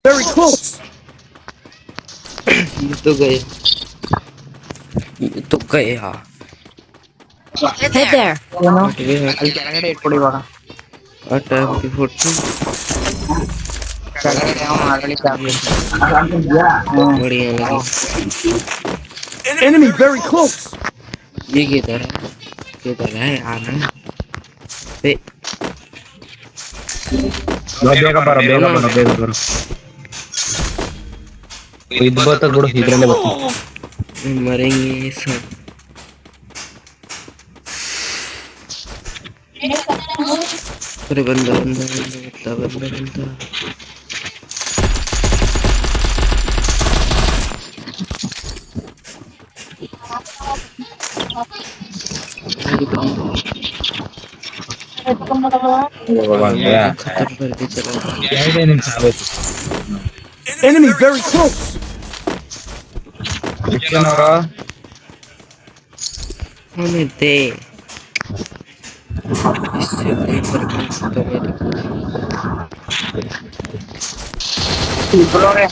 Very close. ये तो गए ये तो गया Head there. ಏನು हट गए ಅಲ್ಲಿ ಕೆಳಗಡೆ ಇಟ್ಬಿಡಿ ಇವಾಗ हट MP40 ಕೆಳಗಡೆ ಅವನು ಆಲ್ರೆಡಿ ये बढ़िया लगी Enemy very close. ये किधर है आना बे ಬೇಗ ಬರೋ ಇದು ಬರ್ತದ ಬಿಡು ಇದ್ರಲ್ಲೇ ಬರ್ತೀನಿ मरेंगे सब अरे बंदा बंदा बंदा बंदा बंदा बंदा खत्म करके चला Enemy very close. हमें दे इससे पेपर तो मेरे को ಇಬ್ರೋರೆ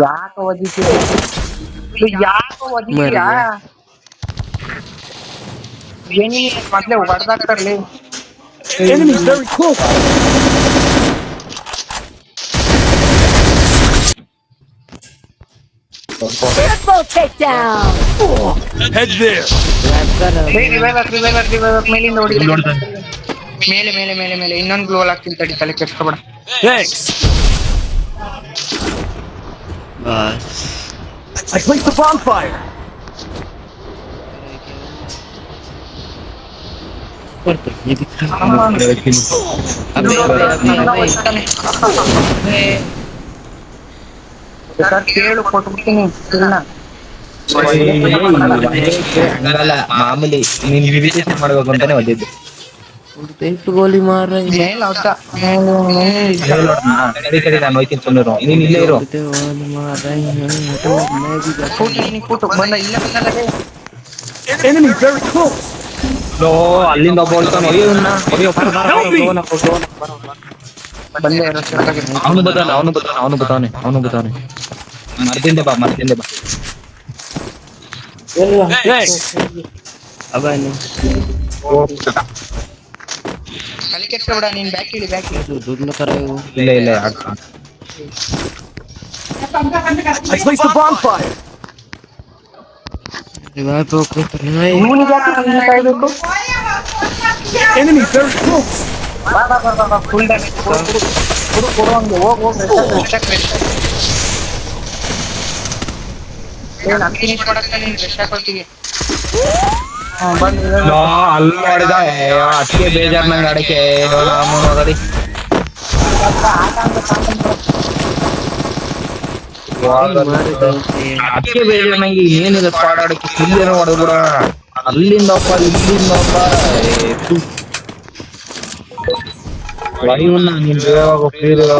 ಯಾಕೆ ಒದಿತೀರಾ ಏನಿ ಮೊದ್ಲೇ ಹೊಡೆದಾಕ್ತಾರಲಿ Enemy very close. Triple takedown. Head there. ಮೇಲಿಂದ ಹೊಡಿ ಮೇಲೆ ಮೇಲೆ ಮೇಲೆ ಮೇಲೆ ಇನ್ನೊಂದು ಗ್ಲೋಲ್ ಹಾಕ್ತೀನಿ ತಡಿ ತಲೆ ಕೆಡ್ಸ್ಕೊಬೇಡ Thanks. बस I placed the bonfire. पर तो ये दिख रहा अबे ಸರ್ ಕೇಳು ಕೊಟ್ಬಿಡ್ತೀನಿ ಇಲ್ಲ ಹಂಗಲ್ಲ ಮಾಮೂಲಿ ನೀನ್ ಇರಿಟೇಷನ್ ಮಾಡ್ಬೇಕು ಅಂತಾನೆ ಒದ್ದಿದ್ದು ಎಷ್ಟು ಗೋಲಿ ಮಾರ ಮೇಲ್ ಹೊಸ ಸರಿ ಸರಿ ನಾನು ಹೋಯ್ತೀನಿ ಸುಮ್ಮನೆ ನೀನ್ ಇಲ್ಲೇ ಇರು ಕೂಟು ಬಂದ ಇಲ್ಲ ಬಂದಲ್ಲ Enemy very close. ಅಲ್ಲಿಂದ ಒಬ್ಬ ಹೋಗ್ತಾನೆ ಬಂದೇ ಇರೋ ಅವನು ಬತಾನೆ ಮರ್ದಿಂದ ಬಾ Thanks. अब ತಲೆ ಕೆಡ್ಸ್ಕೊಬೇಡ ನೀನ್ ಬ್ಯಾಕ್ ಇಳಿ दूध न करायो ಇಲ್ಲ I placed the bonfire. Revive पे ओके तो नहीं ಇವನಿಗೆ ಯಾಕೆ ಸುಮ್ನೆ ಕಾಯ್ಬೇಕು Enemy very close. ಬಾ ಫುಲ್ ಡ್ಯಾಮೇಜ್ ಕೊಡು ಹಂಗೆ ಹೋಗ್ ನಾನು ಫಿನಿಶ್ ಮಾಡಕ್ಕೆ ನೀನು ರೆಸ್ಟ್ ಹಾಕೊಳ್ತೀವಿ ಬಂದು ಅಲ್ಲಿ ನೋಡಿದ ಅಟ್ಟಿಗೆ ಬೇಜಾರ್ ನಂಗೆ ಅಡಕೆ ನೋಡಿ ಅಟ್ಟಿಗೆ ಬೇಜಾರ್ ನಂಗೆ ಏನಿದೆ ಸ್ಪಾಡ್ ಆಡಕ್ಕೆ ಇಲ್ಲೇನೋ ಹೊಡೆದ್ಬಿಡ ಅಲ್ಲಿಂದ ಒಬ್ಬ ಇಲ್ಲಿಂದ ಒಬ್ಬ ಲೈವ್ನ ನೀನ್ ಬೇಗ ಫ್ರೀ ಇದಾರ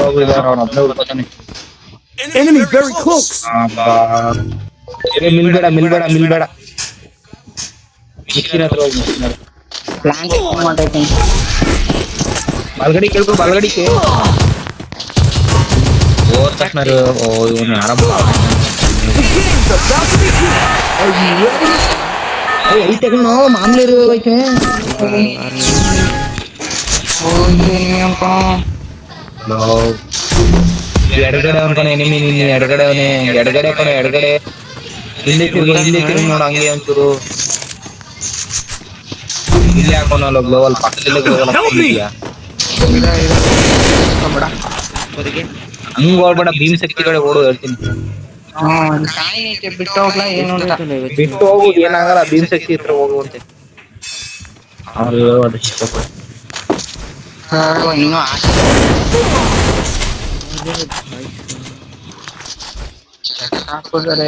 ಅವ್ನ ಒಬ್ಬನೇ ಹುಡ್ಕೋತಾನೆ Enemy very close. ಮಿಲ್ಬೇಡ ಮಿಕ್ಕಿನ ಹತ್ರ ಹೋಗಿ ಪ್ಲಾನ್ ಮಾಡೈತೆ ಬಲ್ಗಡಿ ಕೇಳ್ಕೊ ಬಲ್ಗಡಿಕೆ ಹೋದ ತಕ್ಷಣ ಇವನು ಆರಾಮ ಐತೆ ಕಣೋ ಮಾಮೂಲಿ ಐತೆ ಎಡಗಡೆ ಅನ್ಕೊನೆ ಎನಿಮಿ ನಿನ್ನ ಎಡಗಡೆ ಅವನೇ ಎಡಗಡೆ ಕಣೋ ಎಡಗಡೆ ಹಿಂದೆ ತಿರುಗಿ ನೋಡು ಹಂಗೆ ಒಂಚೂರು ಇಲ್ಲಿ ಹಾಕೋನಲ್ಲ ಗ್ಲೋವಲ್ ಪಕ್ಕದಲ್ಲೇ ಗ್ಲೋವಲ್ ಹಾಕೊಂಡಿದ್ಯಾ ಹಂಗ ಹೋಗ್ಬೇಡ ಭೀಮ್ ಶಕ್ತಿ ಕಡೆ ಓಡು ಹೇಳ್ತೀನಿ ಬಿಟ್ಟು ಹೋಗ್ಲಾ ಏನು ಅಂತ ಬಿಟ್ಟು ಹೋಗುದು ಏನಾಗಲ್ಲ ಭೀಮ್ ಶಕ್ತಿ ಹತ್ರ ಹೋಗುವಂತೆ ಅವ್ರು ಇನ್ನೂ ಹಾಕಿದ್ದಾರೆ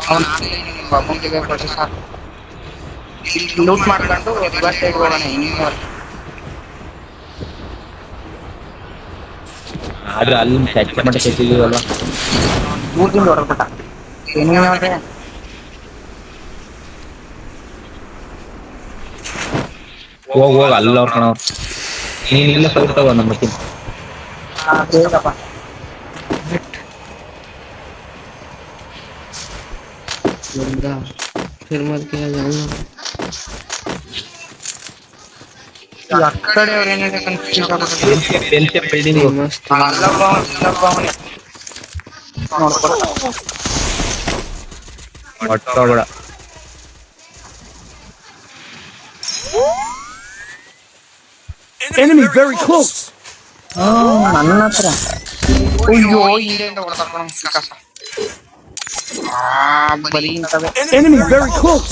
ಅವನ ಅಮೌಂಟಿಗೆ ಕೊಟ್ಟರೆ ಸಾಕು ಲೂಟ್ ಮಾಡ್ಕೊಂಡು ರಿವರ್ಸ್ ಸೈಡ್ ಹೋಗೋಣ ಇನ್ನೂ ಆದ್ರೆ ಅಲ್ಲಿ ಟಚ್ ಮಾಡಿ ತೆಗಿದೀವಲ್ಲ. ಊರಿಂದ ಹೊರಬಿಟ್ಟ ಏನೇನು ಅವ್ರೆ ಹೋಗ್ ಅಲ್ಲ ಅವ್ರ ಕಣ. ನೀನ್ ಇಲ್ಲ ಫೈಟ್ ತಗೋ ನಮ್ಮ ಟೀಮ್. ಬೇಗಪ್ಪ बंदा फिर मत किया जाऊंगा ಆ ಕಡೆ ಅವ್ರು ಏನಿದೆ ಕನ್ಫ್ಯೂಸ್ ಆಗುತ್ತೆ ಬಿಲ್ಡಿಂಗ್ मस्त ಅಲ್ಲೊಬ್ಬ ನೋಡ್ಕೊಡ ಒಟ್ಟೋಗ್ಬೇಡ. Enemy very close. ನನ್ನ ಹತ್ರ ಅಯ್ಯೋ ಹಿಂದೆಯಿಂದ ಹೊಡೆದಾಕೊಂಡು ಕಸ ಬರೀ ಇಂಥವೇ Enemy very close.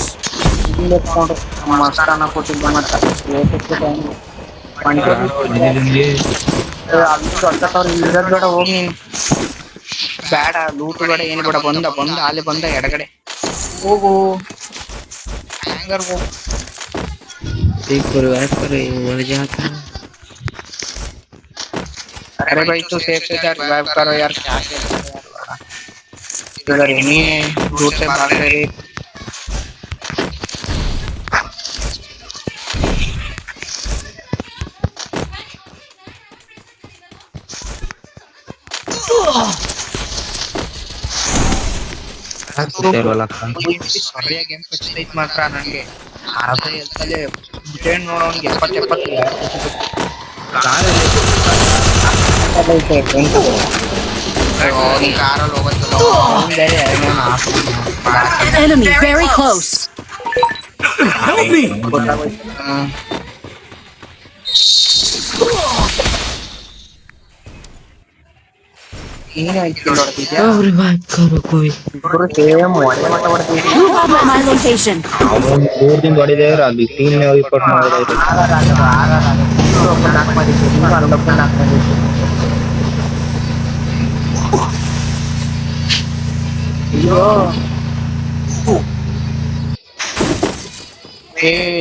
ಹಿಂದೆ ಎತ್ಕೊಂಡು ಮಸ್ತಾನ ಕೊಟ್ಟಿದ್ದ ಮತ್ತೆ ಅಲ್ಲಿ ದೊಡ್ಡವ್ರು ಇರೋದ್ ಬೇಡ ಹೋಗಿ ನೀನು ಬೇಡ ಲೂಟು ಬೇಡ ಏನು ಬೇಡ ಬಂದ ಅಲ್ಲಿ ಬಂದ ಎಡಗಡೆ ಹೋಗು ಹ್ಯಾಂಗರ್ ಹೋಗು एक रिवाइव करे मर जाता है अरे भाई तू सेफ से जा रिवाइव करो यार क्या खेल रहे हो यार इधर एनी है दूर से भाग रहे ಸರಿಯಾಗಿ ಗೇಮ್ ಖಚಿತ ಮಾತ್ರ ನನಗೆ ಅರ್ಧ ಎಲ್ತಲೆ ಬಿಟೇನ್ ನೋಡೋನ್ಗೆ 70 Enemy very close. Help me. अब रिवाइव करो कोई Move out of my location. ಅವನು ದೂರದಿಂದ ಹೊಡಿದೇವ್ರ ಅಲ್ಲಿ ಟೀಮ್ ರಿಪೋರ್ಟ್ ಮಾಡಿದ್ರೆ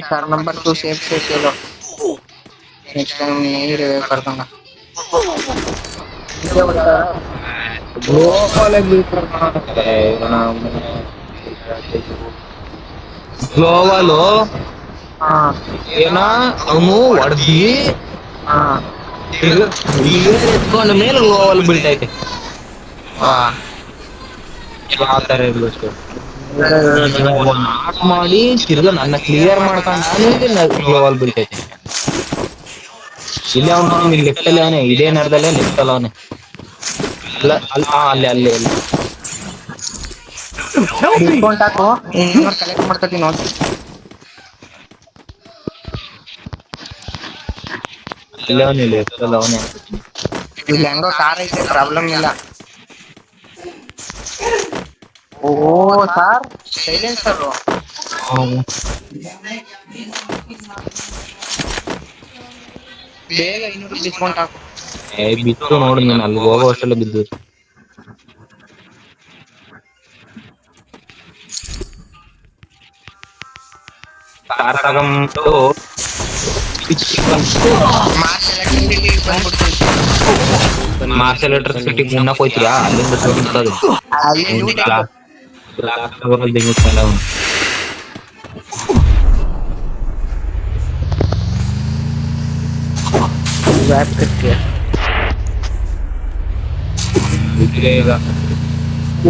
चार नंबर तू सेफ से चलो नेक्स्ट टाइम नहीं रिवाइव कर दूंगा ಗ್ಲೋವಲ್ ಏನ ಅವನು ಹೊಡ್ದಿ ಎತ್ಕೊಂಡ ಮೇಲೆ ಗ್ಲೋವಲ್ ಬೀಳ್ತೈತೆ. ಯಾವ ತರ ನಾಕ್ ಮಾಡಿ ತಿರ್ಗಾ ನನ್ನ ಕ್ಲಿಯರ್ ಮಾಡ್ಕೊಂಡು ಗ್ಲೋವಲ್ ಬೀಳ್ತೈತೆ. ಇಲ್ಲಿ ಅವನು ಲೆಫ್ಟ್ ಅಲ್ಲಿ ಅವನೇ ಇದೇ ನರದಲ್ಲೇ ಲೆಫ್ಟ್ ಅಲ್ಲ ಅವನೇ ಅಲ್ಲ ಅಲ್ಲಿ ಅಲ್ಲಿ ಅಲ್ಲಿ ಡಿಸ್ಕೌಂಟ್ ಹಾಕು ಇನ್ನೂರು ಕಲೆಕ್ಟ್ ಮಾಡ್ಕೊತೀನಿ ನೋಡಿ ಇಲ್ಲ ಅವನೇ ಲೆಫ್ಟ್ ಅಲ್ಲ ಅವನೇ. ಇಲ್ಲಿ ಹೆಂಗೋ ಕಾರ್ ಐತೆ ಪ್ರಾಬ್ಲಮ್ ಇಲ್ಲ. ಓ ಸರ್ ಸೈಲೆನ್ಸರ್ ಬೇಗ 200 ಡಿಸ್ಕೌಂಟ್ ಹಾಕು. ಬಿತ್ತು ನೋಡು ನೀನು ಅಲ್ಲಿ ಹೋಗೋ ಅಷ್ಟೆಲ್ಲ ಬಿದ್ದು ಕಾರ್ ತಗೊಂಡು ಮಾರ್ಷಲ್ ಎಲೆಕ್ಟ್ರಿಸಿಟಿ ಮುನ್ನಕ್ ಹೋಯ್ತೀರಾ ಅಲ್ಲಿಂದ ಸಿಗ್ತದೆ ಈಗ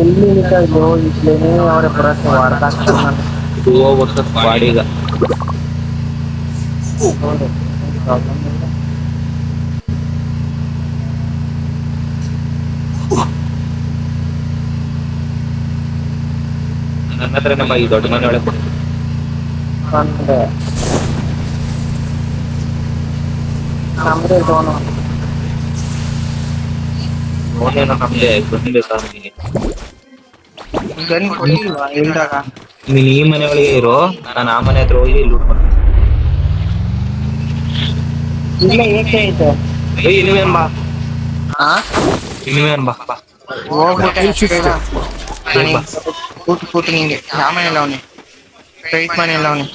ಎಲ್ಲಿ ನಿಂತಿದ್ದು ಇಟ್ಲೇನೆ ಅವರ ಬರಕ್ಕೆ ವಾರ್ತಾಗ್ತಾನೆ ಹೋಗ್ಬಿಡ್ತದ ಬಾಡಿಗ ನನ್ನ ಹತ್ರ ನಮ್ಮ ಈ ದೊಡ್ಡ ಮನೆ ಒಳಗೆ ಅಂದ್ರೆ ನಮ್ದೇ ಝೋನು ಅವನೇನೋ ನಮ್ಗೆ ಬಂದಿದೆ ಸರ್ ನಿಮಗೆ ಗನ್ ಕೊಟ್ಟಿಲ್ವಾ ಇಲ್ದಾಗ ನೀನ್ ಈ ಮನೆ ಒಳಗೆ ಇರೋ ನಾನು ಆ ಮನೆ ಹತ್ರ ಹೋಗಿ ಲೂಟ್ ಮಾಡ್ತೀನಿ. ಇಲ್ಲ ಏಕೆ ಐತೆ ಇನ್ನೇನ್ ಬಾ ಹಾ ಇನ್ನೇನ್ ಬಾ ಬಾ ಹೋಗ್ಬಿಟ್ಟೆ ಕೂತು ನಿಂಗೆ ಯಾವ ಮನೆಯಲ್ಲ ಅವನೇ ಸ್ಟ್ರೈಟ್ ಮನೆಯಲ್ಲ ಅವನೇ